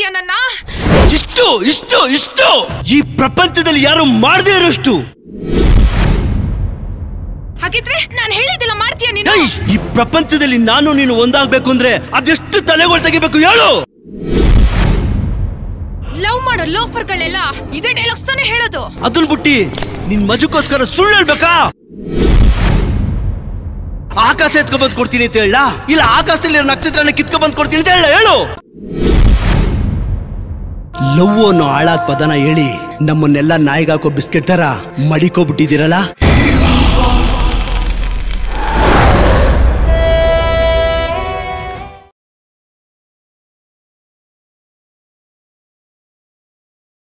ಮಾಡ್ತೀಯ ನನ್ನ? ಇಷ್ಟು ಇಷ್ಟು ಇಷ್ಟು ಈ ಪ್ರಪಂಚದಲ್ಲಿ ಯಾರು ಮಾಡದೇ ಇರೋಷ್ಟು. ಹಾಗಿದ್ರೆ ನಾನು ಹೇಳಿದ್ದೆಲ್ಲ ಮಾಡ್ತೀಯ ನೀನು? ಈ ಪ್ರಪಂಚದಲ್ಲಿ ನಾನು ನೀನು ಒಂದಾಗ್ಬೇಕು ಅಂದ್ರೆ ಅದೆಷ್ಟು ತಲೆಗಳು ತೆಗಿಬೇಕು ಹೇಳು. ಲವ್ ಮಾಡೋ ಲೋಫರ್ಗಳೆಲ್ಲ ಇದೇ ಡೈಲಾಗ್ಸ್ ತಾನೇ ಹೇಳೋದು. ಅದನ್ ಬಿಟ್ಟಿ ನಿನ್ ಮಜಕ್ಕೋಸ್ಕರ ಸುಳ್ಳು ಹೇಳ್ಬೇಕಾ? ಆಕಾಶ ಎತ್ಕೊಬಂದ್ ಕೊಡ್ತೀನಿ ಅಂತ ಹೇಳ, ಇಲ್ಲ ಆಕಾಶದಲ್ಲಿ ನಕ್ಷತ್ರನ ಕಿತ್ಕೊಬಂದ್ ಕೊಡ್ತೀನಿ ಅಂತ ಹೇಳು. ಲವ್ ಅನ್ನೋ ಹಾಳಾದ ಪದನ ಹೇಳಿ ನಮ್ಮನ್ನೆಲ್ಲ ನಾಯಿಗಾಕೋ ಬಿಸ್ಕೆಟ್ ತರ ಮಡಿಕೋಬಿಟ್ಟಿದ್ದೀರಲ್ಲ.